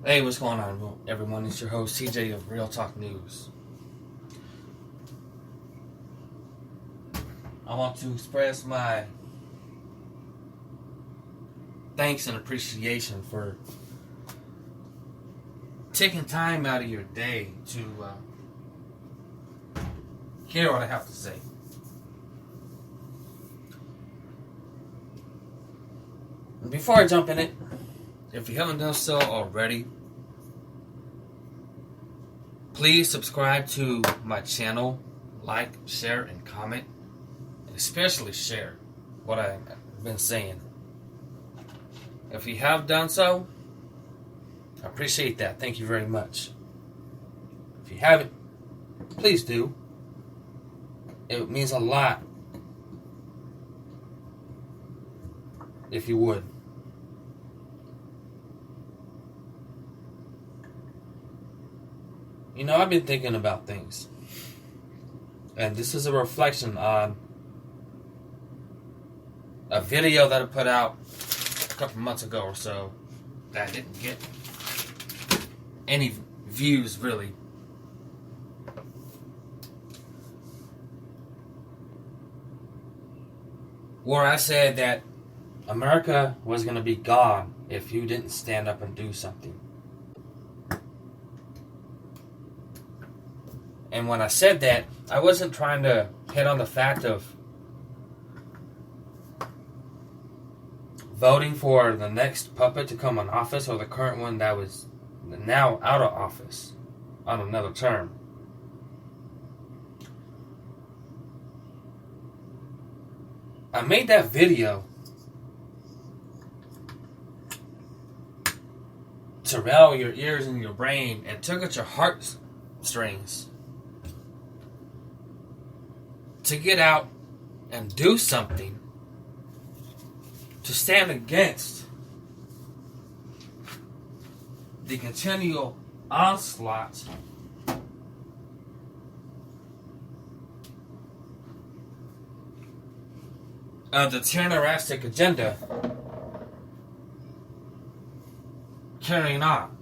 Hey, what's going on, everyone? It's your host, TJ of Real Talk News. I want to express my thanks and appreciation for taking time out of your day to hear what I have to say. And before I jump in it, if you haven't done so already, please subscribe to my channel, like, share, and comment, and especially share what I've been saying. If you have done so, I appreciate that. Thank you very much. If you haven't, please do. It means a lot if you would. You know, I've been thinking about things. And this is a reflection on a video that I put out a couple months ago or so that didn't get any views, really. Where I said that America was going to be gone if you didn't stand up and do something. And when I said that, I wasn't trying to hit on the fact of voting for the next puppet to come in office or the current one that was now out of office on another term. I made that video to rattle your ears and your brain and tug at your heartstrings to get out and do something to stand against the continual onslaught of the tyrannistic agenda carrying on.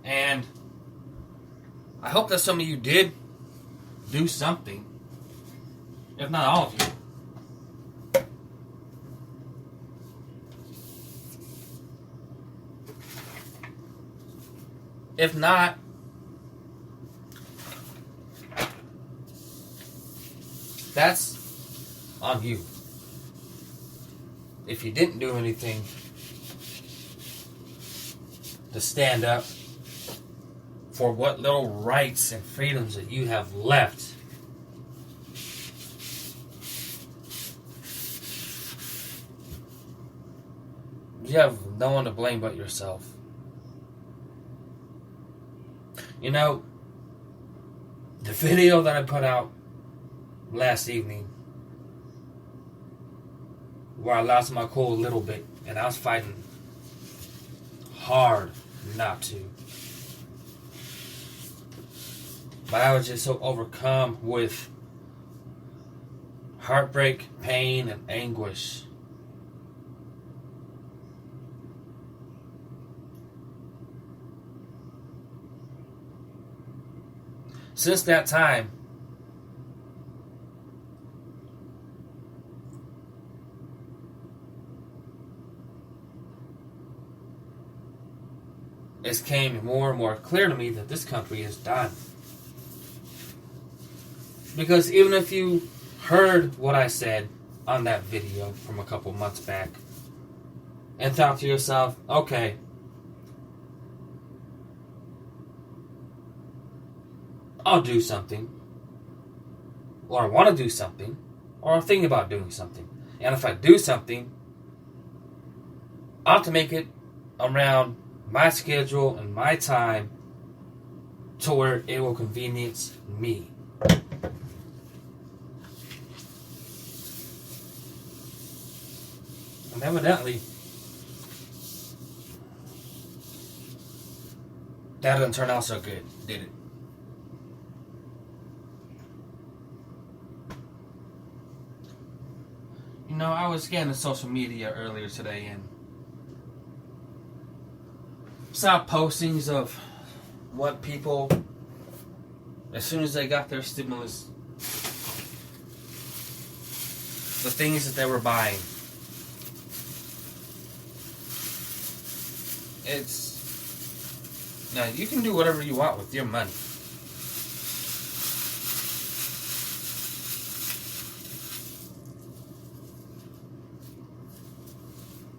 And I hope that some of you did do something, if not all of you. If not, that's on you. If you didn't do anything to stand up for what little rights and freedoms that you have left. You have no one to blame but yourself. You know, the video that I put out last evening, where I lost my cool a little bit, and I was fighting hard not to. But I was just so overcome with heartbreak, pain, and anguish. Since that time, it's came more and more clear to me that this country is done. Because even if you heard what I said on that video from a couple months back and thought to yourself, okay, I'll do something, or I want to do something, or I'm thinking about doing something. And if I do something, I have to make it around my schedule and my time to where it will convenience me. And evidently, That didn't turn out so good, did it? You know, I was scanning social media earlier today and saw postings of what people, as soon as they got their stimulus, the things that they were buying. Now you can do whatever you want with your money.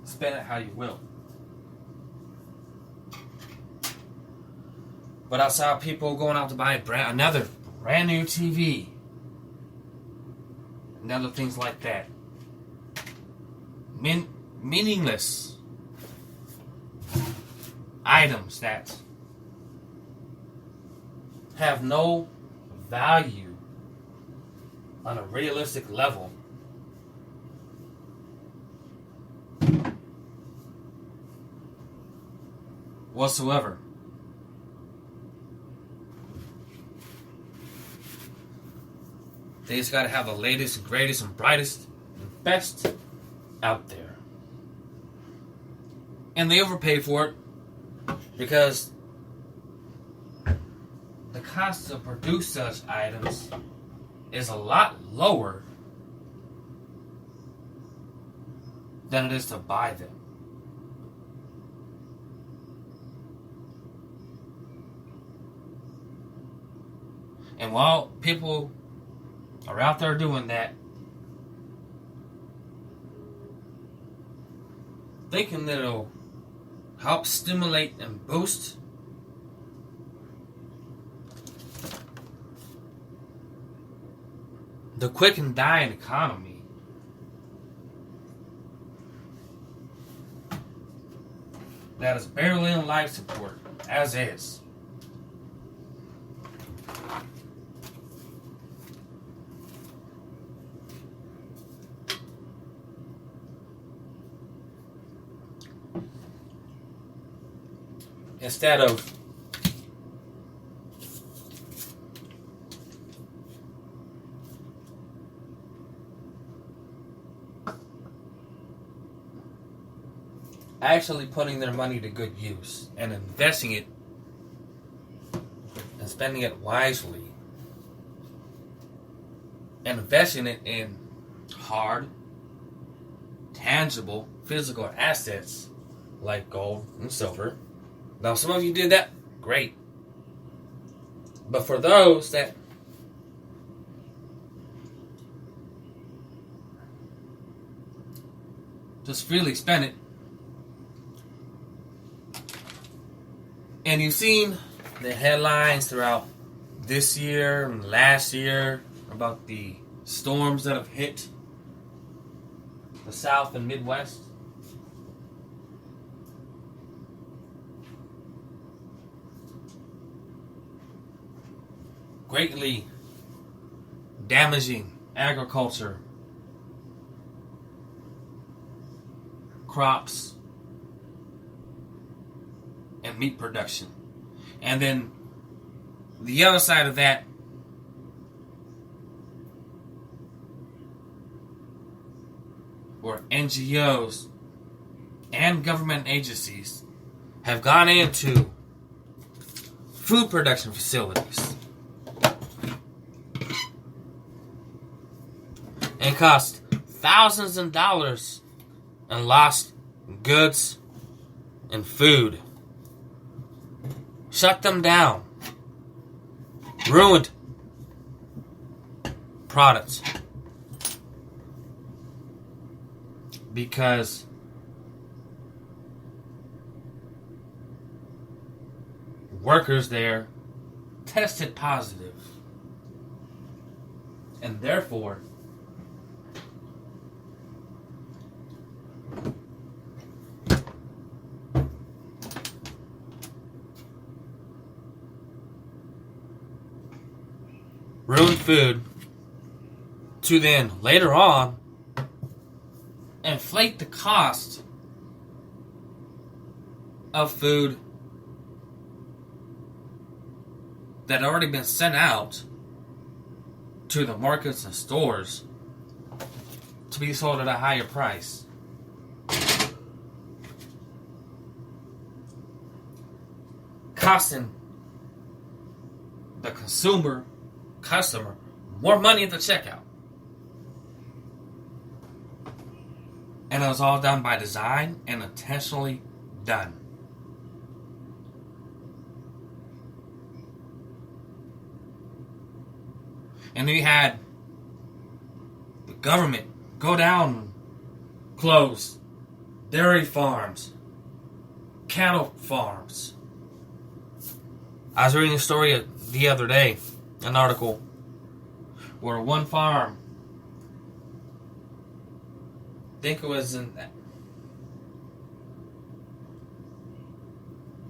Spend it how you will. But I saw people going out to buy another brand new TV. And other things like that. Meaningless items that have no value on a realistic level. Whatsoever. They just gotta have the latest, greatest, and brightest, and best out there. And they overpay for it because the cost to produce such items is a lot lower than it is to buy them. And while people are out there doing that, thinking that it'll help stimulate and boost the quick and dying economy, that is barely in life support as is. Instead of actually putting their money to good use and investing it and spending it wisely and investing it in hard, tangible, physical assets like gold and silver. Now, some of you did that, great. But for those that just freely spend it, and you've seen the headlines throughout this year and last year about the storms that have hit the South and Midwest. Greatly damaging agriculture, crops, and meat production. And then the other side of that, where NGOs and government agencies have gone into food production facilities and cost thousands of dollars and lost goods and food. Shut them down. Ruined products. Because workers there tested positive. And therefore, ruined food to then later on inflate the cost of food that had already been sent out to the markets and stores to be sold at a higher price. Costing the customer, more money at the checkout. And it was all done by design and intentionally done. And we had the government go down and close dairy farms, cattle farms. I was reading a story the other day, an article, where one farm, I think it was in,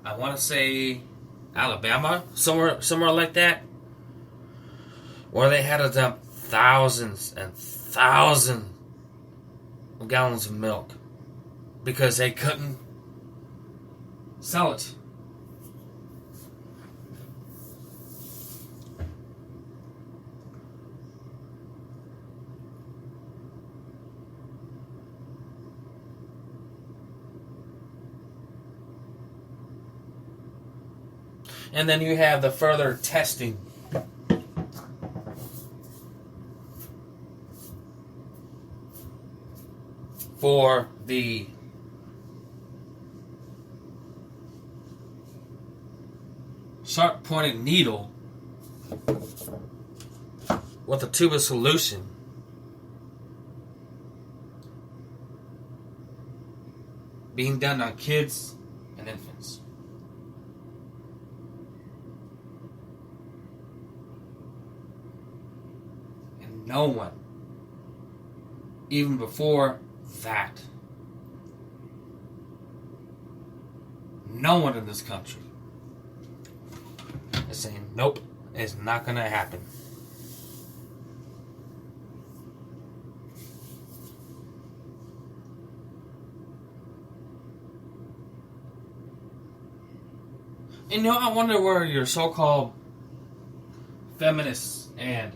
I want to say Alabama, somewhere like that, where they had to dump thousands and thousands of gallons of milk because they couldn't sell it. And then you have the further testing for the sharp-pointed needle with a tube of solution being done on kids and infants. And no one, even before that, no one in this country is saying, nope, it's not going to happen. And you know, I wonder where your so-called feminists and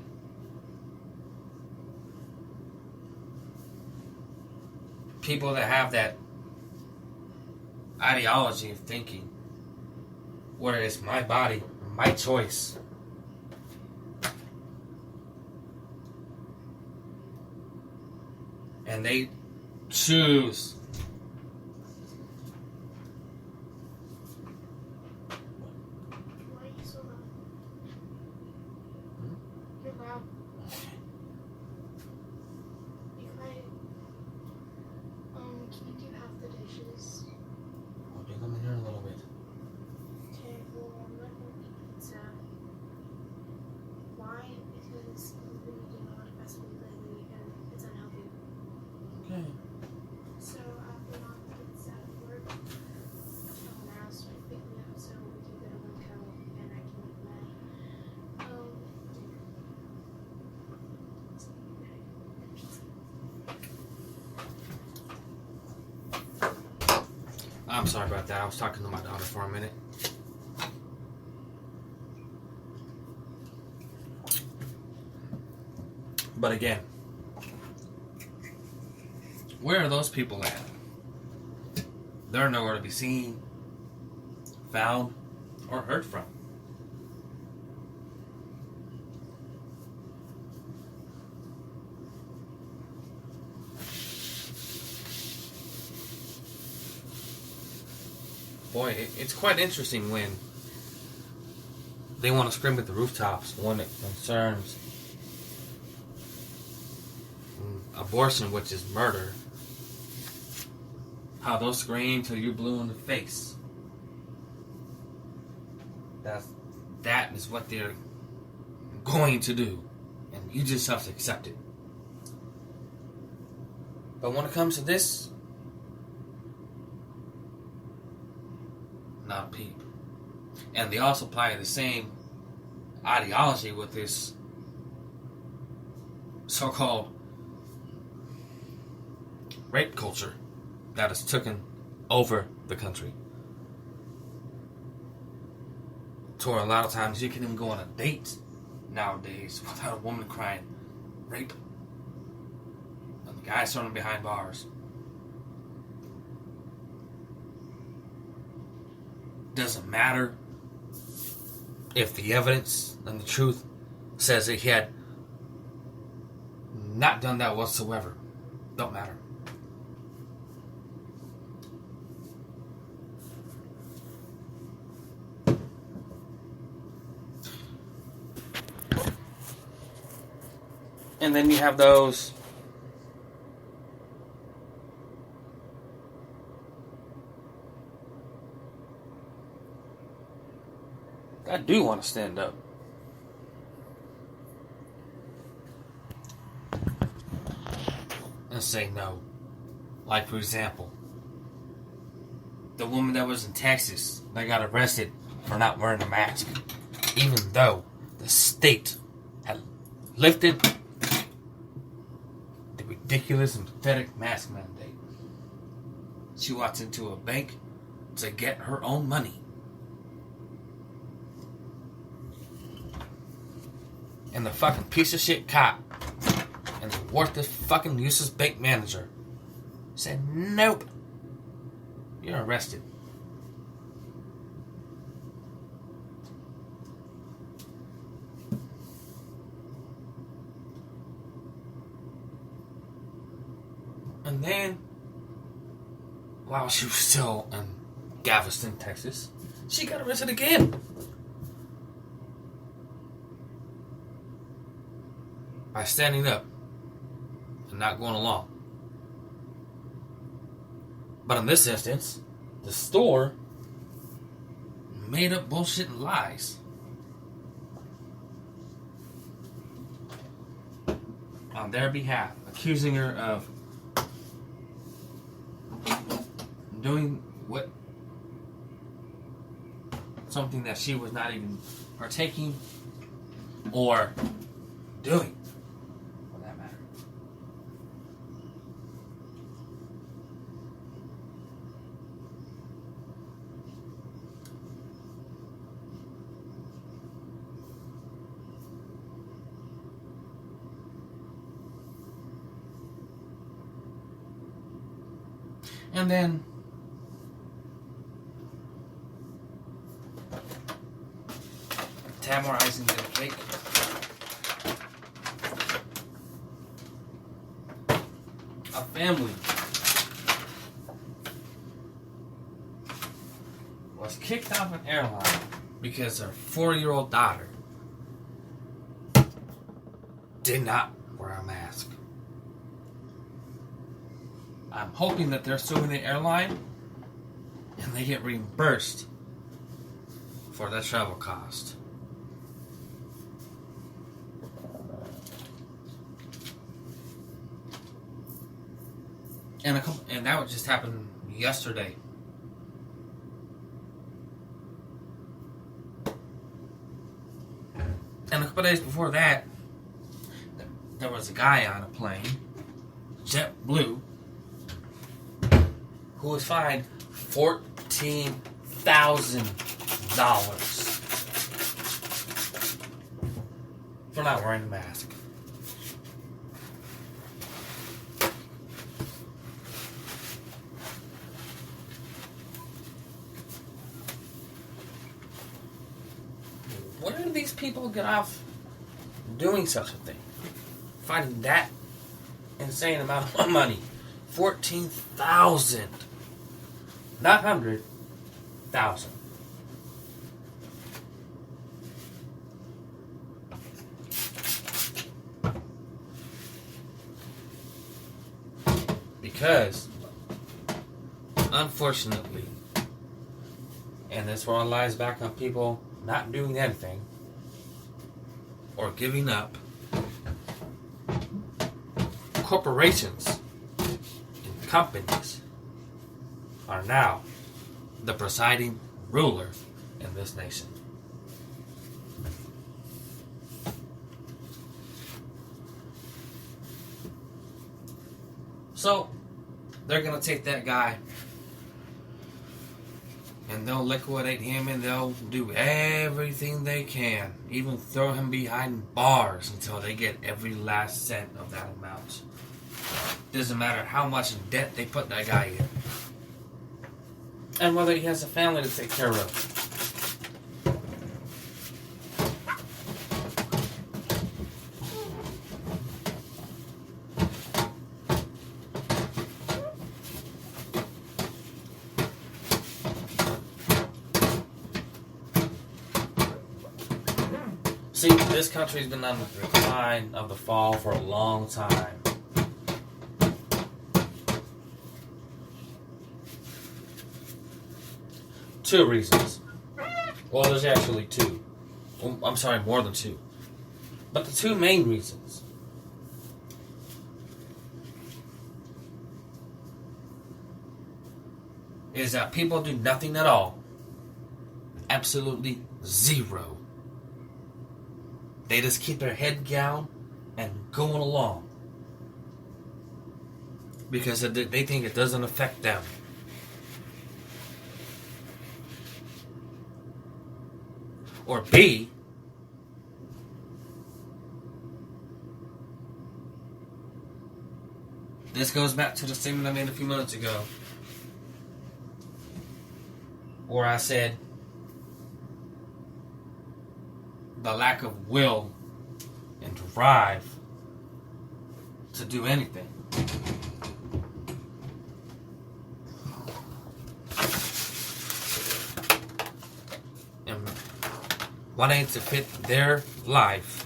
people that have that ideology of thinking, where it's my body, my choice. And they choose I'm sorry about that. I was talking to my daughter for a minute. But again, where are those people at? They're nowhere to be seen, found, or heard from. Boy, it's quite interesting when they want to scream at the rooftops when it concerns abortion, which is murder. How they'll scream till you're blue in the face. That is what they're going to do, and you just have to accept it. But when it comes to this, not a peep. And they also apply the same ideology with this so-called rape culture that has taken over the country. To where a lot of times you can even go on a date nowadays without a woman crying rape. And the guy's thrown behind bars. Doesn't matter if the evidence and the truth says that he had not done that whatsoever. Don't matter. And then you have those I do want to stand up. And say no. Like, for example, the woman that was in Texas that got arrested for not wearing a mask, even though the state had lifted the ridiculous and pathetic mask mandate. She walks into a bank to get her own money. And the fucking piece of shit cop and the worthless fucking useless bank manager said, nope, you're arrested. And then, while she was still in Galveston, Texas, she got arrested again. By standing up and not going along. But in this instance, the store made up bullshit and lies on their behalf, accusing her of doing something that she was not even partaking or doing. And then Tamarizing the cake. A family was kicked off an airline because their 4-year-old daughter did not wear a mask. I'm hoping that they're suing the airline and they get reimbursed for their travel cost. And that would just happen yesterday. And a couple days before that, there was a guy on a plane, JetBlue, who was fined $14,000 for not wearing a mask. Where do these people get off doing such a thing? Finding that insane amount of money. 14,000. Not 100,000. Because, unfortunately, and this one lies back on people not doing anything or giving up, corporations and companies are now the presiding ruler in this nation. So, they're going to take that guy And they'll liquidate him, and they'll do everything they can, even throw him behind bars until they get every last cent of that amount. Doesn't matter how much debt they put that guy in. And whether he has a family to take care of. See, this country's been on the decline of the fall for a long time. Two reasons. Well, there's actually two. I'm sorry, more than two. But the two main reasons is that people do nothing at all. Absolutely zero. They just keep their head down and going along. Because they think it doesn't affect them. Or B, this goes back to the statement I made a few minutes ago, where I said the lack of will and drive to do anything. And wanting to fit their life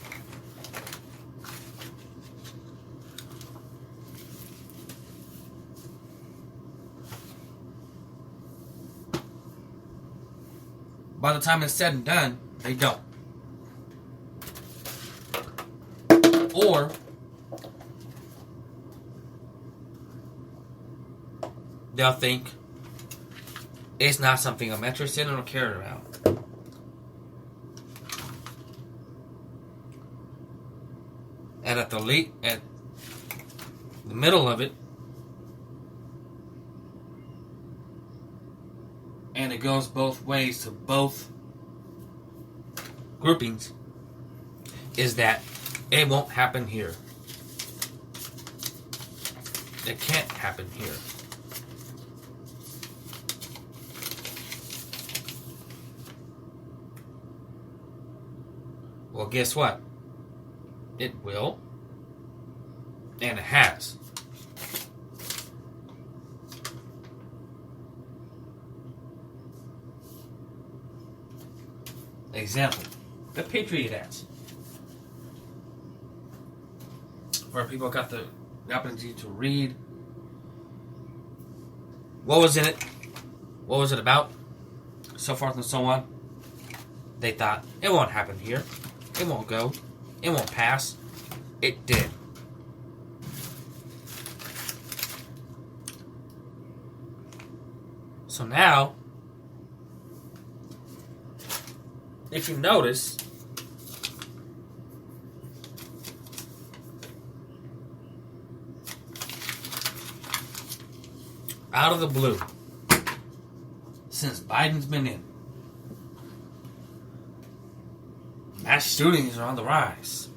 by the time it's said and done, they don't. Or they'll think it's not something I'm interested in or care about. And at the middle of it, and it goes both ways to both groupings, is that it won't happen here. It can't happen here. Well, guess what? It will. And it has. Example. The Patriot Act. Where people got the opportunity to read what was in it, what was it about, so forth and so on. They thought, it won't happen here. It won't go. It won't pass. It did. So now, if you notice, out of the blue, since Biden's been in, mass shootings are on the rise.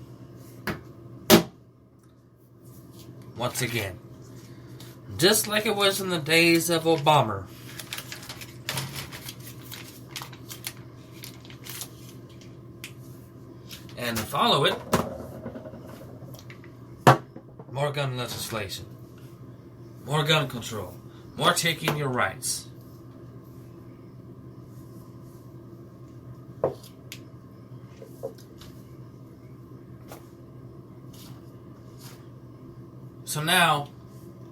Once again, just like it was in the days of Obama. And to follow it, more gun legislation, more gun control, more taking your rights. So now,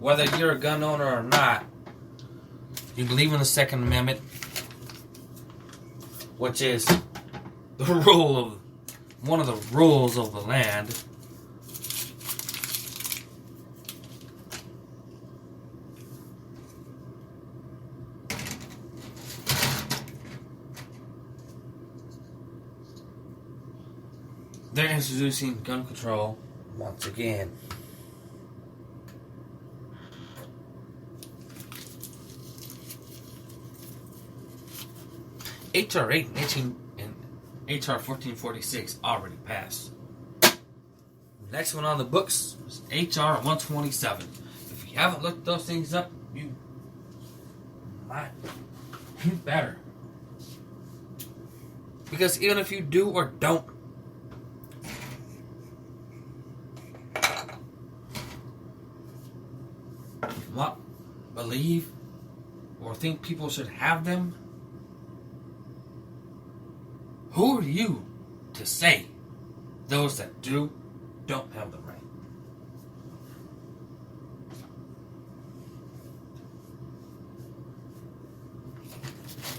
whether you're a gun owner or not, you believe in the Second Amendment, which is the rule of one of the rules of the land. They're introducing gun control once again. HR 8 and HR 1446 already passed. Next one on the books is HR 127. If you haven't looked those things up, you better. Because even if you do or don't, what, believe or think people should have them, who are you to say those that don't have them right?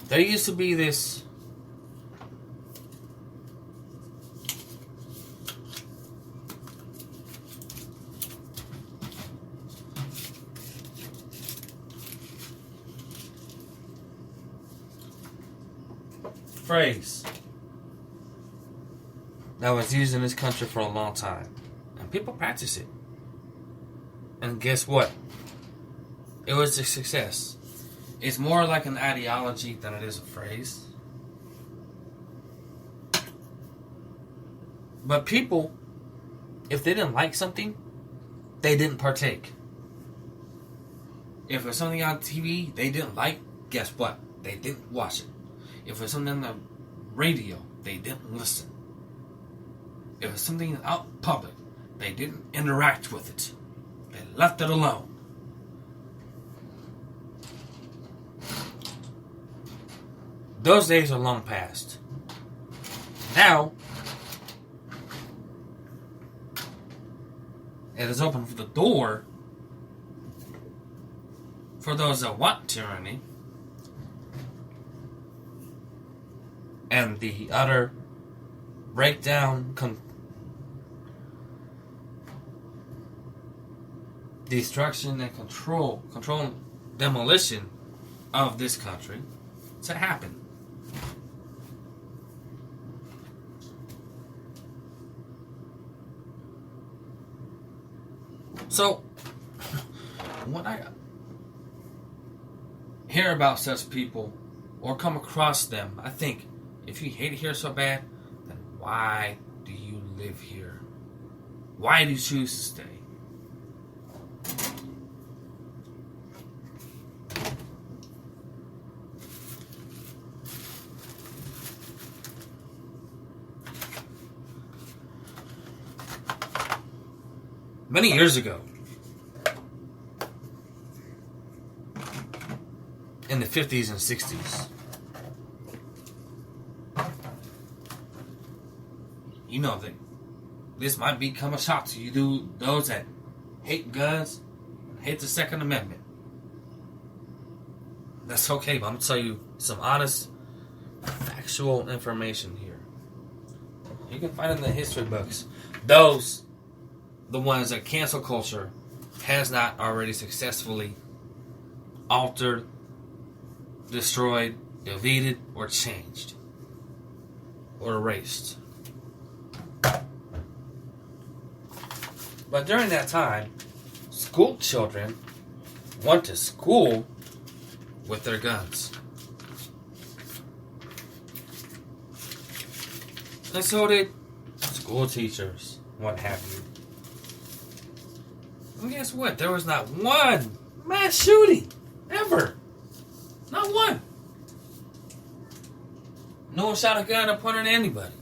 There used to be this phrase that was used in this country for a long time, and people practice it. And guess what? It was a success. It's more like an ideology than it is a phrase. But people, if they didn't like something, they didn't partake. If it's something on TV they didn't like, guess what? They didn't watch it. If it's something on the radio, they didn't listen. If it's something out in public, they didn't interact with it. They left it alone. Those days are long past. Now, it is open for the door for those that want tyranny and the utter breakdown, destruction, and control, demolition of this country to happen. So, when I hear about such people or come across them, I think, if you hate it here so bad, then why do you live here? Why do you choose to stay? Many years ago, in the 50s and 60s, you know that this might become a shock to you, those that hate guns, hate the Second Amendment. That's okay, but I'm going to tell you some honest, factual information here. You can find it in the history books. The ones that cancel culture has not already successfully altered, destroyed, deleted, or changed, or erased. But during that time, school children went to school with their guns. And so did school teachers, what have you. And guess what? There was not one mass shooting ever. Not one. No one shot a gun or pointed at anybody.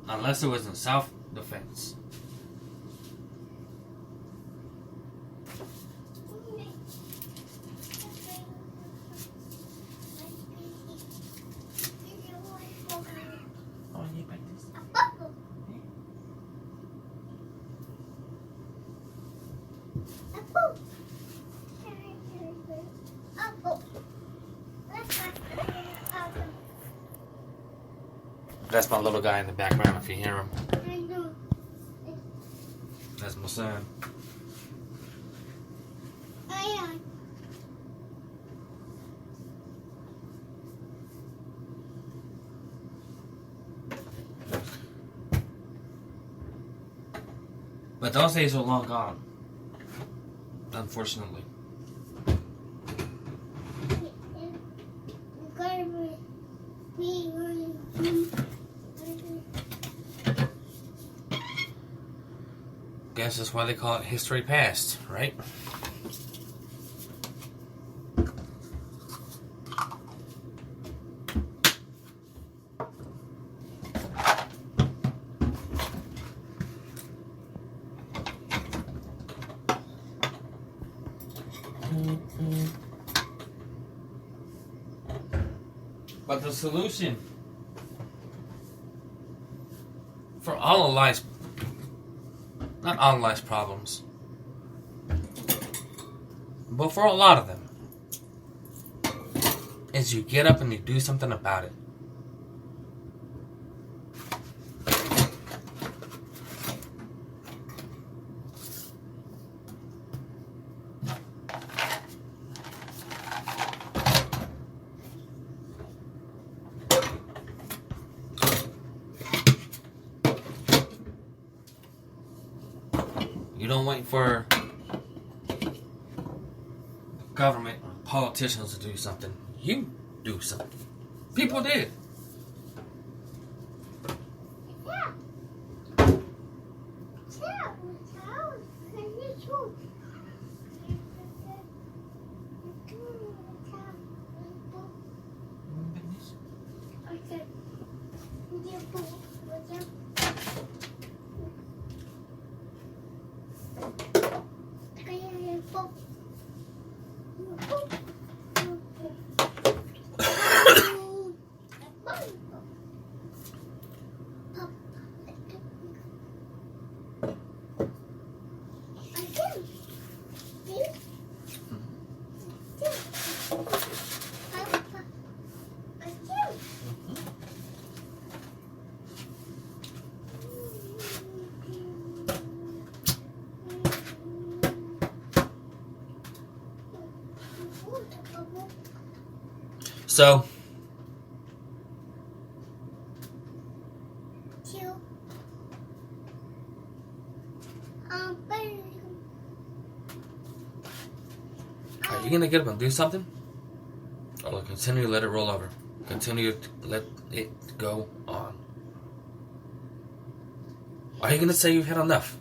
Unless it was in self-defense. That's my little guy in the background if you hear him. That's my son. But those days are long gone. Unfortunately. guess that's why they call it history past, right? But the solution for all of life's, not all of life's problems, but for a lot of them, is you get up and you do something about it. You don't wait for government or politicians to do something. You do something. People did. So, are you going to get up and do something? Or continue to let it roll over? Continue to let it go on? Are you going to say you've had enough?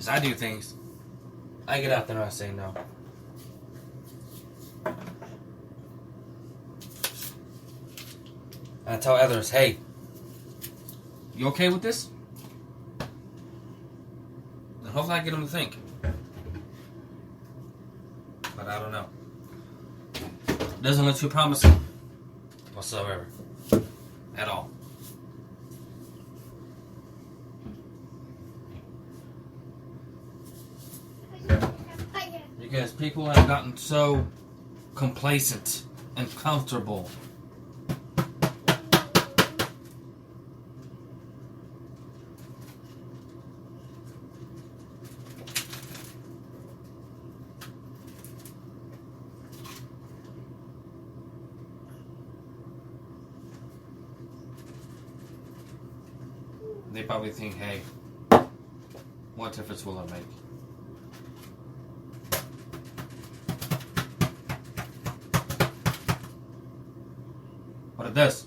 I do things. I get out there and I say no. I tell others, hey, you okay with this? And hopefully I get them to think. But I don't know. Doesn't look too promising whatsoever. At all. Because people have gotten so complacent and comfortable. They probably think, hey, what difference will it make? But it does.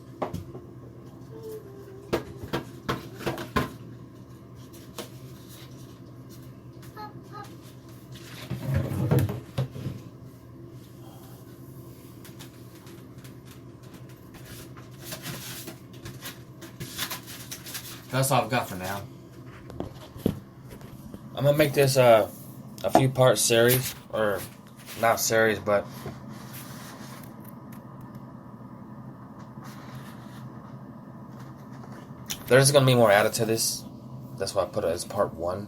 That's all I've got for now. I'm gonna make this a few part series, or not series, but there's gonna be more added to this. That's why I put it as part 1.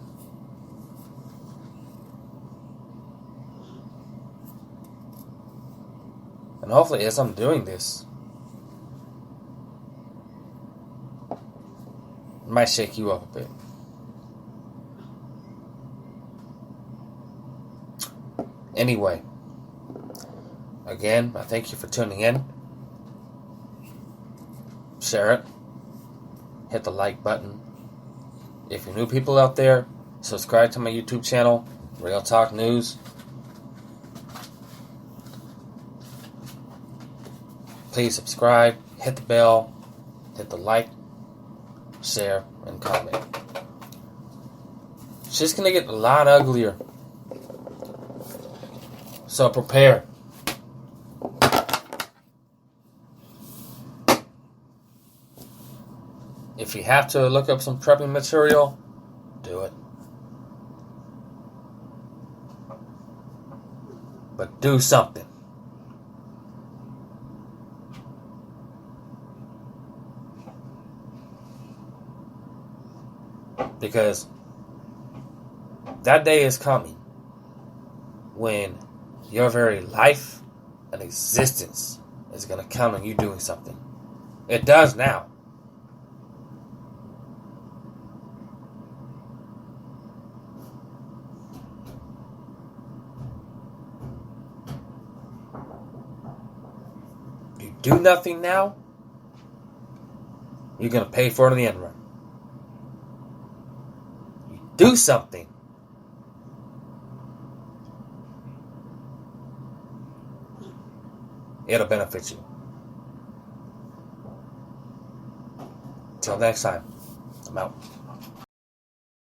And hopefully, as I'm doing this, it might shake you up a bit. Anyway, again, I thank you for tuning in. Share it. Hit the like button. If you're new people out there, Subscribe to my YouTube channel, Real Talk News. Please subscribe, hit the bell, hit the like, share, and comment. Shit's gonna get a lot uglier. So prepare. If you have to look up some prepping material, do it. But do something. Because that day is coming when your very life and existence is going to count on you doing something. It does now. You do nothing now, you're going to pay for it in the end run. You do something, it'll benefit you. Till next time, I'm out.